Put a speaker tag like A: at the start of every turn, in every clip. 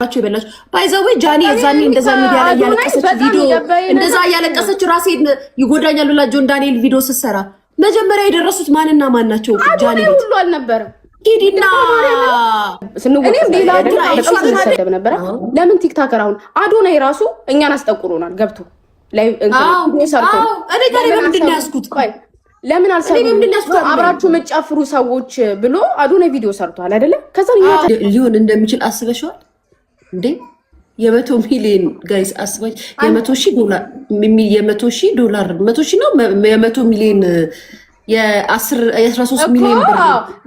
A: አቸው ይበላሽ ባይዘው ጃኒ እዛኔ እንደዛ ሚዲያ ላይ ያለቀሰች ቪዲዮ እንደዛ ያለቀሰች ራሴን ይጎዳኛል ብላ ጆን ዳንኤል ቪዲዮ ሲሰራ መጀመሪያ የደረሱት ማንና ማን ናቸው? ጃኒ
B: ሁሉ አልነበረም።
A: ሂዲና
B: እኔም ሌላ ተሰደብ ነበር። ለምን ቲክታከር አሁን አዶናይ ራሱ እኛን አስጠቁሮናል ገብቶ ላይ ሰርቶ
A: እኔ ጋር ምንድን ነው ያስኩት?
B: ለምን አልሰሩም? አብራችሁ መጫፍሩ ሰዎች ብሎ አዶናይ ቪዲዮ ሰርቷል አይደለ? ከዛ
A: ሊሆን እንደሚችል አስበሽዋል እንዴ? የ100 ሚሊዮን ጋይስ አስባች የ100,000 $100,000 100,000 ነው የ100 ሚሊዮን የ13 ሚሊዮን ብር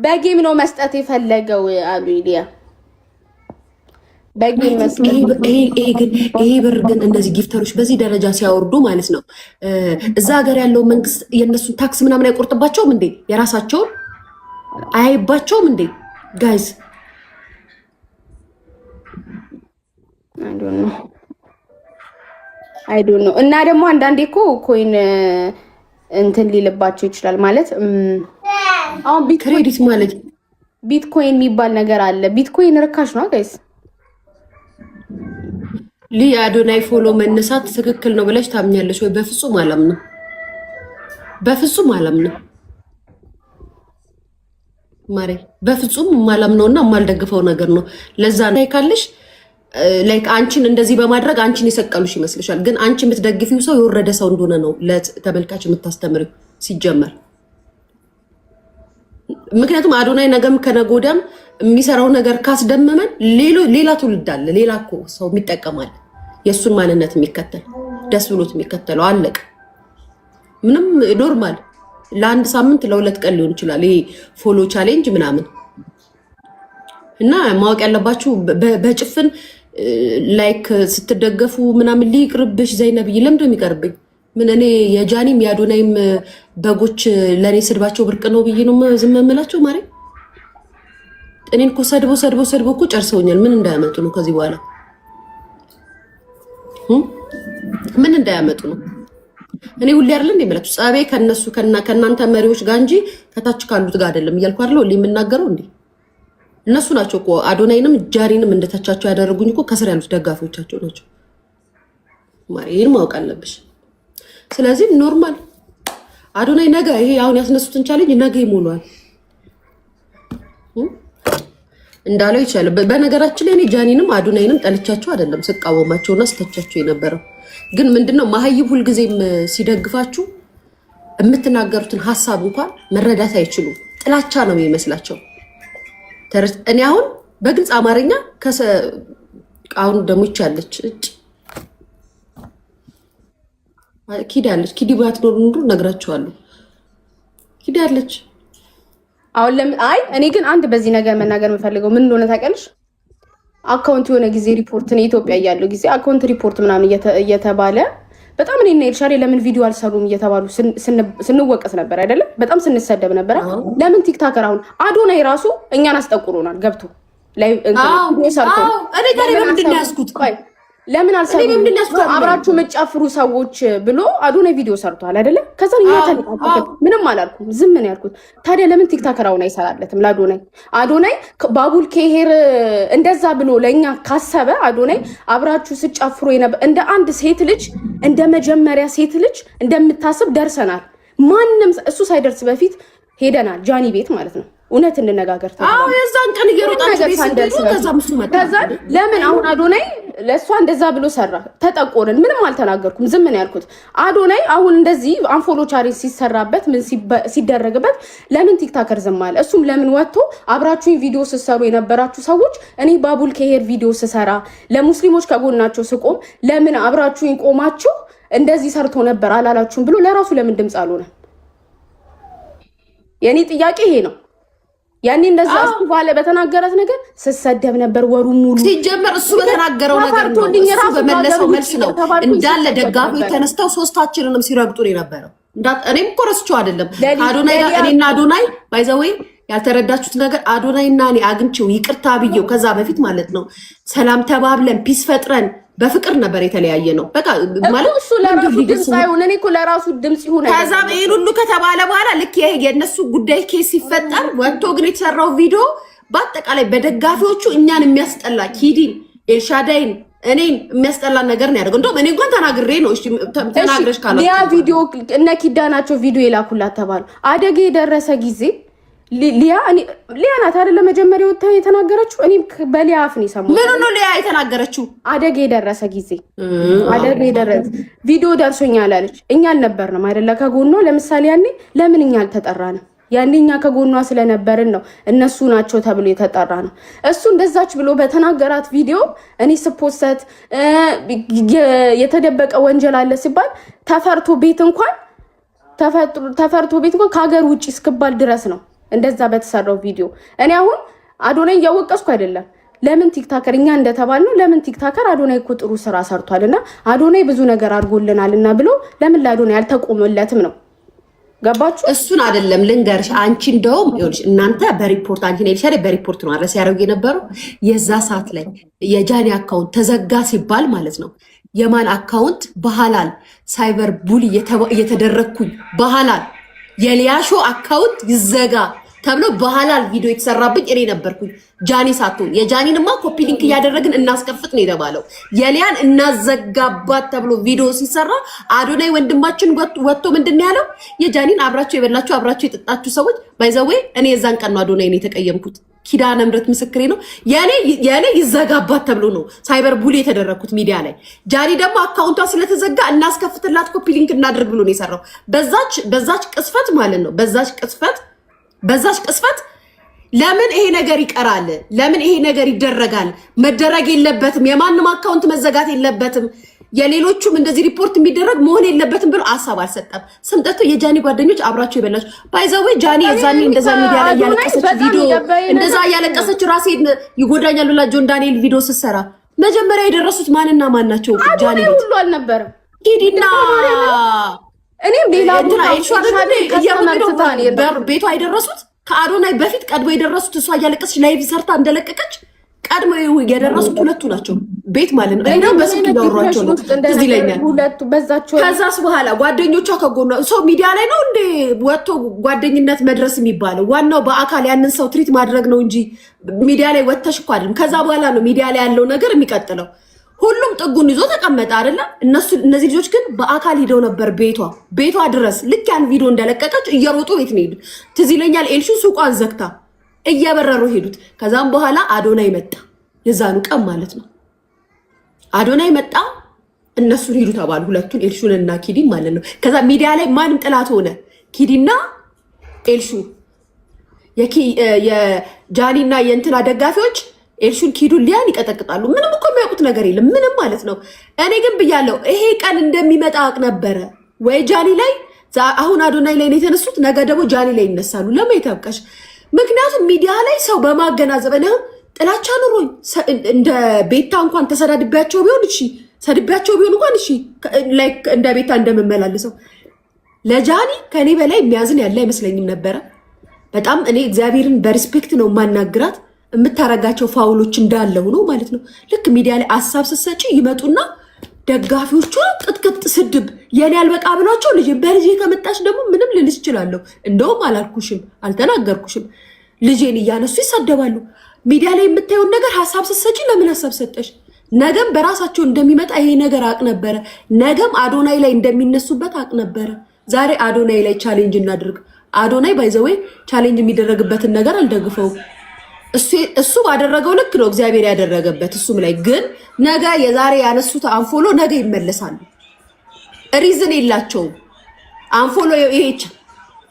B: በጌም ነው መስጠት የፈለገው አሉ ኢሊያ በጌም መስጠት።
A: ይሄ ብር ግን እነዚህ ጊፍተሮች በዚህ ደረጃ ሲያወርዱ ማለት ነው እዛ ሀገር ያለው መንግስት የነሱን ታክስ ምናምን አይቆርጥባቸውም እንዴ? የራሳቸውን አይባቸውም እንዴ ጋይስ?
B: አይ ዶንት ኖ። እና ደግሞ አንዳንዴ እኮ ኮይን እንትን ሊልባቸው ይችላል ማለት አሁን
A: ክሬዲት ማለት
B: ቢትኮይን የሚባል ነገር አለ። ቢትኮይን ርካሽ ነው ጋይስ።
A: ለአዶናይ ፎሎ መነሳት ትክክል ነው ብለሽ ታምኛለሽ ወይ? በፍጹም አላምንም። በፍጹም አላምንም ማሬ፣ በፍጹም ማላምነውና ማልደግፈው ነገር ነው። ለዛ ነው ካለሽ ላይክ አንቺን እንደዚህ በማድረግ አንቺን የሰቀሉሽ ይመስልሻል። ግን አንቺ የምትደግፊው ሰው የወረደ ሰው እንደሆነ ነው ለተመልካች የምታስተምሪው ሲጀመር። ምክንያቱም አዶናይ ነገም ከነገ ወዲያም የሚሰራው ነገር ካስደመመን ሌላ ትውልድ አለ። ሌላ እኮ ሰው የሚጠቀማል የእሱን ማንነት የሚከተል ደስ ብሎት የሚከተለው አለቅ። ምንም ኖርማል ለአንድ ሳምንት ለ2 ቀን ሊሆን ይችላል ይሄ ፎሎ ቻሌንጅ ምናምን። እና ማወቅ ያለባችሁ በጭፍን ላይክ ስትደገፉ ምናምን ሊቅርብሽ ዘይነብይ ለምንድን ነው የሚቀርብኝ? ምን እኔ የጃኒም የአዶናይም በጎች ለእኔ ስድባቸው ብርቅ ነው ብዬ ነው ዝም የምላቸው? ማሬ እኔን እኮ ሰድቦ እኮ ጨርሰውኛል። ምን እንዳያመጡ ነው ከዚህ በኋላ ምን እንዳያመጡ ነው? እኔ ሁሌ አይደል እንደ የምላችሁ ጸቤ ከነሱ ከእናንተ መሪዎች ጋር እንጂ ከታች ካሉት ጋር አይደለም እያልኩ አይደል ሁሌ የምናገረው እንዴ? እነሱ ናቸው እኮ አዶናይንም ጃኒንም እንደተቻቸው ያደረጉኝ እኮ ከስር ያሉት ደጋፊዎቻቸው ናቸው። ይህን ማወቅ አለብሽ። ስለዚህ ኖርማል አዶናይ ነገ ይሄ አሁን ያስነሱትን ቻሌንጅ ነገ ይሞላል እንዳለው ይችላል። በነገራችን ላይ እኔ ጃኒንም አዶናይንም ጠልቻቸው አይደለም ስቃወማቸውና ስተቻቸው የነበረው ግን ምንድነው መሀይብ ሁልጊዜም ሲደግፋችሁ የምትናገሩትን ሀሳብ እንኳን መረዳት አይችሉም። ጥላቻ ነው የሚመስላቸው። እኔ አሁን በግልጽ አማርኛ አሁን ደግሞ ይቻለች ኪዳለች ኪዲ ባትኖር ኑሮ ነግራቸዋለሁ። ኪዳለች
B: አሁን አይ እኔ ግን አንድ በዚህ ነገር መናገር የምፈልገው ምን እንደሆነ ታውቂያለሽ? አካውንት የሆነ ጊዜ ሪፖርት ነው ኢትዮጵያ ያለው ጊዜ አካውንት ሪፖርት ምናምን እየተባለ በጣም እኔና ኤልሻዴ ለምን ቪዲዮ አልሰሩም እየተባሉ ስንወቀስ ነበር አይደለም? በጣም ስንሰደብ ነበር። ለምን ቲክታከር አሁን አዶናይ ራሱ እኛን አስጠቁሮናል ገብቶ ላይ ሰርቶ
A: እኔ ጋር ምንድን ነው ያስኩት?
B: ለምን አልሰሩም? አብራችሁ መጫፍሩ ሰዎች ብሎ አዶናይ ቪዲዮ ሰርቷል አይደለም? ከዛ ምንም አላልኩም፣ ዝም ነው ያልኩት። ታዲያ ለምን ቲክታከር አሁን አይሰራለትም አዶናይ ባቡል ከሄር እንደዛ ብሎ ለኛ ካሰበ አዶናይ አብራችሁ ስጫፍሩ እንደ አንድ ሴት ልጅ እንደ መጀመሪያ ሴት ልጅ እንደምታስብ ደርሰናል። ማንም እሱ ሳይደርስ በፊት ሄደናል ጃኒ ቤት ማለት ነው። እውነት እንነጋገር
A: የዛን ቀን
B: ከዛ ለምን አሁን አዶናይ ለእሷ እንደዛ ብሎ ሰራ? ተጠቆርን። ምንም አልተናገርኩም፣ ዝም ነው ያልኩት። አዶናይ አሁን እንደዚህ አንፎሎ ቻሌንጅ ሲሰራበት ምን ሲደረግበት ለምን ቲክታከር ዝም አለ? እሱም ለምን ወጥቶ አብራችሁኝ ቪዲዮ ስሰሩ የነበራችሁ ሰዎች እኔ ባቡል ከሄር ቪዲዮ ስሰራ ለሙስሊሞች ከጎናቸው ስቆም ለምን አብራችሁኝ ቆማችሁ እንደዚህ ሰርቶ ነበር አላላችሁም ብሎ ለራሱ ለምን ድምፅ አልሆነ? የኔ ጥያቄ ይሄ ነው። ያኔ እንደዛ እሱ ባለ በተናገራት ነገር ስሰደብ ነበር ወሩ ሙሉ።
A: ሲጀመር እሱ በተናገረው ነገር ነው እሱ በመለሰው መልስ ነው እንዳለ ደጋፊዎች ተነስተው ሶስታችንንም ሲረግጡ ነው የነበረው። እኔም እኮ ረስቼው አይደለም አዶናይ ጋር እኔና አዶናይ ባይ ዘ ዌይ ያልተረዳችሁት ነገር አዶናይና እኔ አግኝቼው ይቅርታ ብዬው ከዛ በፊት ማለት ነው ሰላም ተባብለን ፒስ ፈጥረን በፍቅር ነበር የተለያየ ነው። በቃ ማለት
B: እሱ ለራሱ ድምጽ አይሆን እኔ እኮ ለራሱ ድምጽ ይሁን
A: ከዛ ይሄን ሁሉ ከተባለ በኋላ ልክ የነሱ ጉዳይ ኬስ ሲፈጠር ወጥቶ ግን የተሰራው ቪዲዮ በአጠቃላይ በደጋፊዎቹ እኛን የሚያስጠላ ኪዲን ኤልሻዳይን እኔን የሚያስጠላን ነገር ነው ያደርገው። እንደውም እኔ እንኳን ተናግሬ ነው እሺ ተናግረሽ ካላችሁ
B: ያ ቪዲዮ እነ ኪዳ ናቸው ቪዲዮ የላኩላት ተባሉ። አደጋ የደረሰ ጊዜ ሊያ ናት አይደለ መጀመሪያ ወጣ የተናገረችው። እኔ በሊያ አፍ ነው የሰማሁት።
A: ምን ነው ሊያ የተናገረችው?
B: አደጋ የደረሰ ጊዜ አደጋ የደረሰ ቪዲዮ ደርሶኛል አለች። እኛ አልነበርንም አይደለ ከጎኗ። ለምሳሌ ያኔ ለምን እኛ አልተጠራንም? ያኔ እኛ ከጎኗ ስለነበርን ነው እነሱ ናቸው ተብሎ የተጠራ ነው። እሱ እንደዛች ብሎ በተናገራት ቪዲዮ እኔ ስፖሰት የተደበቀ ወንጀል አለ ሲባል ተፈርቶ ቤት እንኳን ከሀገር ውጭ እስክባል ድረስ ነው እንደዛ በተሰራው ቪዲዮ። እኔ አሁን አዶናይ እያወቀስኩ አይደለም። ለምን ቲክታከር እኛ እንደተባል ነው ለምን ቲክታከር አዶናይ እኮ ጥሩ ስራ ሰርቷልና አዶናይ ብዙ ነገር አድርጎልናልና ብሎ ለምን ለአዶናይ አልተቆመለትም ነው። ገባችሁ?
A: እሱን አይደለም ልንገርሽ። አንቺ እንደውም ይኸውልሽ እናንተ በሪፖርት አንቺ ነው ይሻለ በሪፖርት ነው አረስ ያደርጉ የነበረው። የዛ ሰዓት ላይ የጃኒ አካውንት ተዘጋ ሲባል ማለት ነው የማን አካውንት በሐላል ሳይበር ቡሊ እየተደረግኩኝ በሐላል የሊያሾ አካውንት ይዘጋ ተብሎ በሐላል ቪዲዮ የተሰራብኝ እኔ ነበርኩኝ። ጃኒ ሳትሆን የጃኒንማ ኮፒ ሊንክ እያደረግን እናስከፍት ነው የተባለው። የሊያን እናዘጋባት ተብሎ ቪዲዮ ሲሰራ አዶናይ ወንድማችን ወጥቶ ምንድን ነው ያለው? የጃኒን አብራችሁ የበላችሁ አብራችሁ የጠጣችሁ ሰዎች ባይዘዌ እኔ የዛን ቀን ነው አዶናይ ነው የተቀየምኩት። ኪዳነ ምሕረት ምስክሬ ነው። የኔ ይዘጋባት ተብሎ ነው ሳይበር ቡሊ የተደረግኩት ሚዲያ ላይ። ጃኒ ደግሞ አካውንቷ ስለተዘጋ እናስከፍትላት ኮፒ ሊንክ እናድርግ ብሎ ነው የሰራው። በዛች ቅስፈት ማለት ነው በዛች ቅስፈት ለምን ይሄ ነገር ይቀራል? ለምን ይሄ ነገር ይደረጋል? መደረግ የለበትም። የማንም አካውንት መዘጋት የለበትም። የሌሎቹም እንደዚህ ሪፖርት የሚደረግ መሆን የለበትም ብሎ ሀሳብ አልሰጠም። ስምጠቱ የጃኒ ጓደኞች አብራቸው የበላችሁ ባይዘዌ ጃኒ የዛኔ እንደዛ ሚዲያ ላይ ያለቀሰች ቪዲዮ እንደዛ ያለቀሰች ራሴ ይጎዳኛል ብላ ጆን ዳንኤል ቪዲዮ ስትሰራ መጀመሪያ የደረሱት ማንና ማን ናቸው? ጃኒ
B: ሁሉ አልነበረም።
A: ሂዲና
B: እኔም ሌላ
A: ቤቷ የደረሱት ከአዶናይ በፊት ቀድሞ የደረሱት እሷ እያለቀሰች ላይቭ ሰርታ እንደለቀቀች ቀድሞ የደረሱት ሁለቱ ናቸው። ቤት ማለት ነው። እና በስልክ ያወሯቸው ነው እዚህ ይለኛል። ከዛስ በኋላ ጓደኞቿ ከጎኗ ሰው ሚዲያ ላይ ነው እንደ ወጥቶ ጓደኝነት መድረስ የሚባለው። ዋናው በአካል ያንን ሰው ትሪት ማድረግ ነው እንጂ ሚዲያ ላይ ወጥተሽ እኮ አይደለም። ከዛ በኋላ ነው ሚዲያ ላይ ያለው ነገር የሚቀጥለው። ሁሉም ጥጉን ይዞ ተቀመጠ አይደለ? እነዚህ ልጆች ግን በአካል ሄደው ነበር ቤቷ ድረስ። ልክ ያን ቪዲዮ እንደለቀቀች እየሮጡ ቤት ነው ሄዱት። ትዝ ይለኛል ኤልሹ ሱቋን ዘግታ እየበረሩ ሄዱት። ከዛም በኋላ አዶናይ መጣ። የዛኑ ቀን ማለት ነው አዶናይ መጣ። እነሱን ሄዱ ተባሉ፣ ሁለቱን ኤልሹን እና ኪዲ ማለት ነው። ከዛ ሚዲያ ላይ ማንም ጥላት ሆነ? ኪዲና ኤልሹ። የጃኒና የእንትና ደጋፊዎች ኤልሹን ኪዱን ሊያን ይቀጠቅጣሉ። ምንም እኮ የሚያውቁት ነገር የለም ምንም ማለት ነው። እኔ ግን ብያለሁ ይሄ ቀን እንደሚመጣ አውቅ ነበረ። ወይ ጃኒ ላይ አሁን አዶናይ ላይ ነው የተነሱት፣ ነገ ደግሞ ጃኒ ላይ ይነሳሉ። ለምን ይታብቀሽ? ምክንያቱም ሚዲያ ላይ ሰው በማገናዘብ ነው። ጥላቻ ኑሮኝ እንደ ቤታ እንኳን ተሰዳድቢያቸው ቢሆን እሺ፣ ሰድቢያቸው ቢሆን እንኳን እሺ፣ ላይክ እንደ ቤታ እንደምመላልሰው ለጃኒ ከኔ በላይ የሚያዝን ያለ አይመስለኝም ነበረ። በጣም እኔ እግዚአብሔርን በሪስፔክት ነው ማናግራት። የምታረጋቸው ፋውሎች እንዳለ ሆኖ ማለት ነው። ልክ ሚዲያ ላይ ሀሳብ ስትሰጪ ይመጡና ደጋፊዎቹ ቅጥቅጥ ስድብ የኔ አልበቃ ብሏቸው በልጄ ከመጣች ደግሞ ምንም ልልሽ እችላለሁ። እንደውም አላልኩሽም አልተናገርኩሽም ልጄን እያነሱ ይሳደባሉ። ሚዲያ ላይ የምታየውን ነገር ሀሳብ ስትሰጪ ለምን ሀሳብ ሰጠሽ? ነገም በራሳቸው እንደሚመጣ ይሄ ነገር አቅ ነበረ። ነገም አዶናይ ላይ እንደሚነሱበት አቅ ነበረ። ዛሬ አዶናይ ላይ ቻሌንጅ እናድርግ። አዶናይ ባይዘዌ ቻሌንጅ የሚደረግበትን ነገር አልደግፈውም። እሱ ባደረገው ልክ ነው እግዚአብሔር ያደረገበት እሱም ላይ ግን ነገ የዛሬ ያነሱት አንፎሎ ነገ ይመለሳሉ። ሪዝን የላቸውም። አንፎሎ ይሄ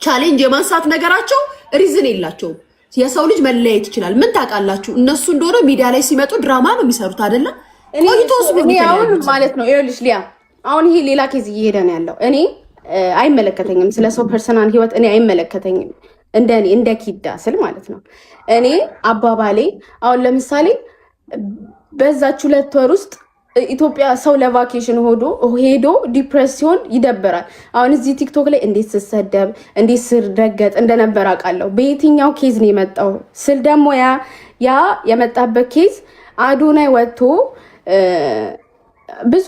A: ቻሌንጅ የማንሳት ነገራቸው ሪዝን የላቸውም። የሰው ልጅ መለያየት ይችላል። ምን ታውቃላችሁ? እነሱ እንደሆነ ሚዲያ ላይ ሲመጡ ድራማ ነው የሚሰሩት አይደለ?
B: እኔ አሁን ማለት ነው ይኸውልሽ ሊያ አሁን ይሄ ሌላ ኬዝ እየሄደ ነው ያለው። እኔ አይመለከተኝም፣ ስለ ሰው ፐርሰናል ህይወት እኔ አይመለከተኝም። እንደኔ እንደ ኪዳ ስል ማለት ነው። እኔ አባባሌ አሁን ለምሳሌ በዛች 2 ወር ውስጥ ኢትዮጵያ ሰው ለቫኬሽን ሄዶ ዲፕሬስ ሲሆን ይደበራል። አሁን እዚህ ቲክቶክ ላይ እንዴት ስሰደብ እንዴት ስረገጥ እንደነበር አውቃለሁ። በየትኛው ኬዝ ነው የመጣው ስል ደግሞ ያ የመጣበት ኬዝ አዶናይ ወጥቶ ብዙ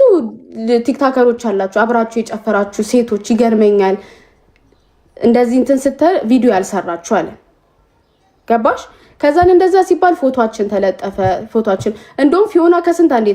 B: ቲክታከሮች አላችሁ አብራችሁ የጨፈራችሁ ሴቶች ይገርመኛል እንደዚህ እንትን ስትል ቪዲዮ ያልሰራችሁ አለ። ገባሽ? ከዛን እንደዛ ሲባል ፎቶአችን ተለጠፈ። ፎቶአችን እንደውም ፊዮና ከስንት አንዴ